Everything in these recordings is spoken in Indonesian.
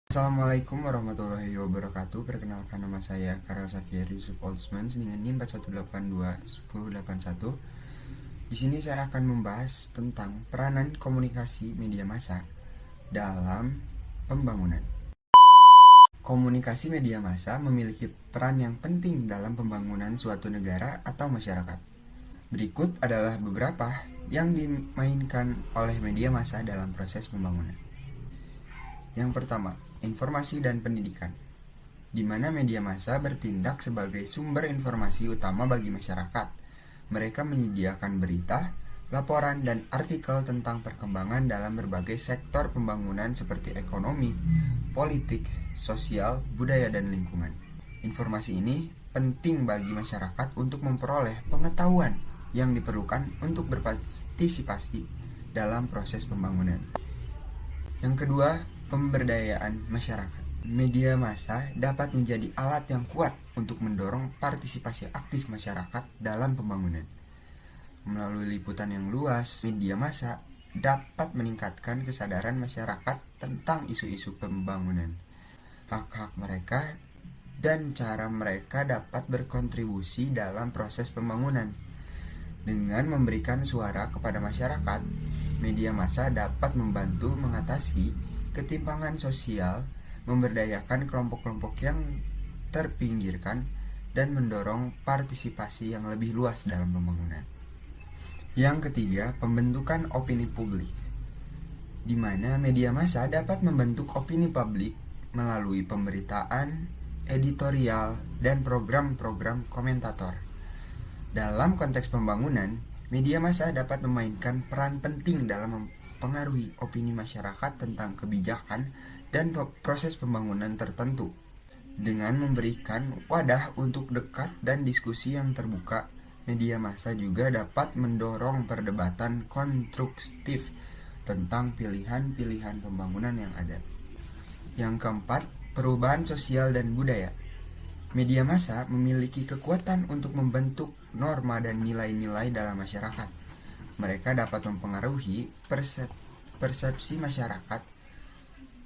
Assalamualaikum warahmatullahi wabarakatuh. Perkenalkan, nama saya Karel Safiar Yusuf Oldsman dengan NIM 4182101. Di sini saya akan membahas tentang peranan komunikasi media massa dalam pembangunan. Komunikasi media massa memiliki peran yang penting dalam pembangunan suatu negara atau masyarakat. Berikut adalah beberapa yang dimainkan oleh media massa dalam proses pembangunan. Yang pertama, informasi dan pendidikan, di mana media massa bertindak sebagai sumber informasi utama bagi masyarakat. Mereka menyediakan berita, laporan, dan artikel tentang perkembangan dalam berbagai sektor pembangunan seperti ekonomi, politik, sosial, budaya, dan lingkungan. Informasi ini penting bagi masyarakat untuk memperoleh pengetahuan yang diperlukan untuk berpartisipasi dalam proses pembangunan. Yang kedua, pemberdayaan masyarakat. Media massa dapat menjadi alat yang kuat untuk mendorong partisipasi aktif masyarakat dalam pembangunan. Melalui liputan yang luas, media massa dapat meningkatkan kesadaran masyarakat tentang isu-isu pembangunan, hak-hak mereka, dan cara mereka dapat berkontribusi dalam proses pembangunan. Dengan memberikan suara kepada masyarakat, media massa dapat membantu mengatasi ketimpangan sosial, memberdayakan kelompok-kelompok yang terpinggirkan, dan mendorong partisipasi yang lebih luas dalam pembangunan. Yang ketiga, pembentukan opini publik, di mana media massa dapat membentuk opini publik melalui pemberitaan, editorial, dan program-program komentator. Dalam konteks pembangunan, media massa dapat memainkan peran penting dalam mempengaruhi opini masyarakat tentang kebijakan dan proses pembangunan tertentu. Dengan memberikan wadah untuk dekat dan diskusi yang terbuka, media massa juga dapat mendorong perdebatan konstruktif tentang pilihan-pilihan pembangunan yang ada. Yang keempat, perubahan sosial dan budaya. Media massa memiliki kekuatan untuk membentuk norma dan nilai-nilai dalam masyarakat. Mereka dapat mempengaruhi persepsi masyarakat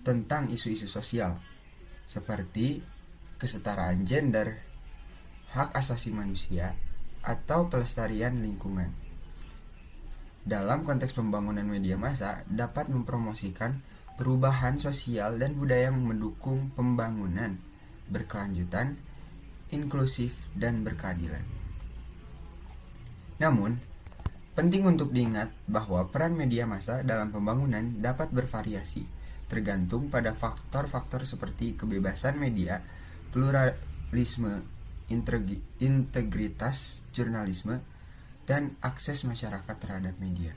tentang isu-isu sosial, seperti kesetaraan gender, hak asasi manusia, atau pelestarian lingkungan. Dalam konteks pembangunan, media massa dapat mempromosikan perubahan sosial dan budaya yang mendukung pembangunan berkelanjutan, inklusif, dan berkeadilan. Namun, penting untuk diingat bahwa peran media massa dalam pembangunan dapat bervariasi, tergantung pada faktor-faktor seperti kebebasan media, pluralisme, integritas jurnalisme, dan akses masyarakat terhadap media.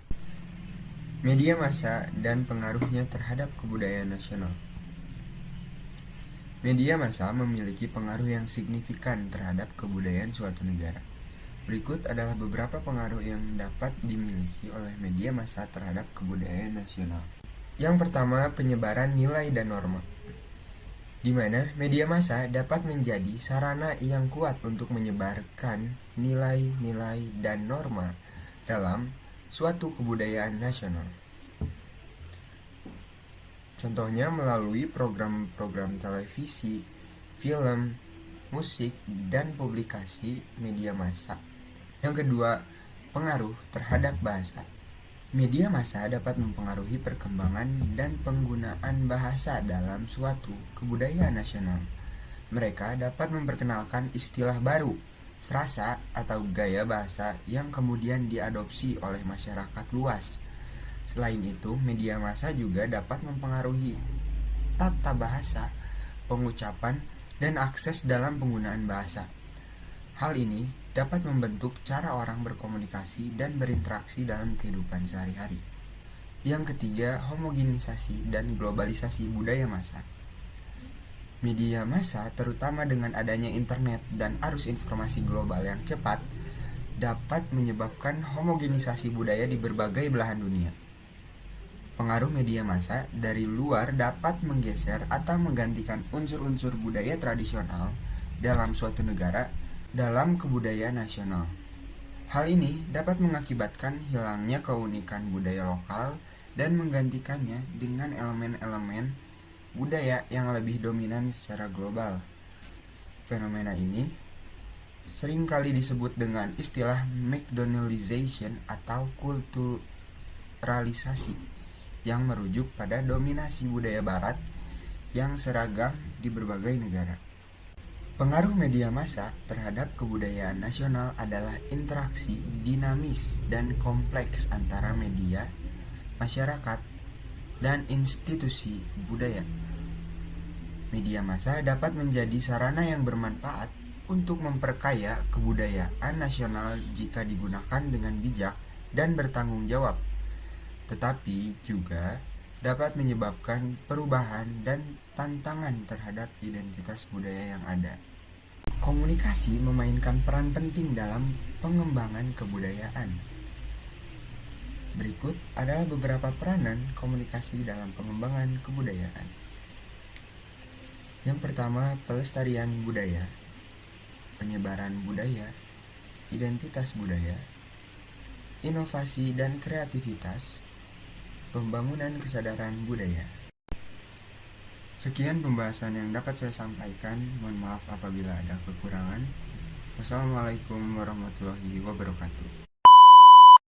Media massa dan pengaruhnya terhadap kebudayaan nasional. Media massa memiliki pengaruh yang signifikan terhadap kebudayaan suatu negara. Berikut adalah beberapa pengaruh yang dapat dimiliki oleh media massa terhadap kebudayaan nasional. Yang pertama, penyebaran nilai dan norma, di mana media massa dapat menjadi sarana yang kuat untuk menyebarkan nilai-nilai dan norma dalam suatu kebudayaan nasional. Contohnya melalui program-program televisi, film, musik, dan publikasi media massa. Yang kedua, pengaruh terhadap bahasa. Media massa dapat mempengaruhi perkembangan dan penggunaan bahasa dalam suatu kebudayaan nasional. Mereka dapat memperkenalkan istilah baru, frasa, atau gaya bahasa yang kemudian diadopsi oleh masyarakat luas. Selain itu, media massa juga dapat mempengaruhi tata bahasa, pengucapan, dan akses dalam penggunaan bahasa. Hal ini dapat membentuk cara orang berkomunikasi dan berinteraksi dalam kehidupan sehari-hari. Yang ketiga, homogenisasi dan globalisasi budaya massa. Media massa, terutama dengan adanya internet dan arus informasi global yang cepat, dapat menyebabkan homogenisasi budaya di berbagai belahan dunia. Pengaruh media massa dari luar dapat menggeser atau menggantikan unsur-unsur budaya tradisional dalam suatu negara dalam kebudayaan nasional. Hal ini dapat mengakibatkan hilangnya keunikan budaya lokal dan menggantikannya dengan elemen-elemen budaya yang lebih dominan secara global. Fenomena ini seringkali disebut dengan istilah McDonaldization atau kulturalisasi, yang merujuk pada dominasi budaya barat yang seragam di berbagai negara. Pengaruh media massa terhadap kebudayaan nasional adalah interaksi dinamis dan kompleks antara media, masyarakat, dan institusi budaya. Media massa dapat menjadi sarana yang bermanfaat untuk memperkaya kebudayaan nasional jika digunakan dengan bijak dan bertanggung jawab, tetapi juga dapat menyebabkan perubahan dan tantangan terhadap identitas budaya yang ada. Komunikasi memainkan peran penting dalam pengembangan kebudayaan. Berikut adalah beberapa peranan komunikasi dalam pengembangan kebudayaan. Yang pertama, pelestarian budaya, penyebaran budaya, identitas budaya, inovasi dan kreativitas, pembangunan kesadaran budaya. Sekian pembahasan yang dapat saya sampaikan. Mohon maaf apabila ada kekurangan. Wassalamualaikum warahmatullahi wabarakatuh.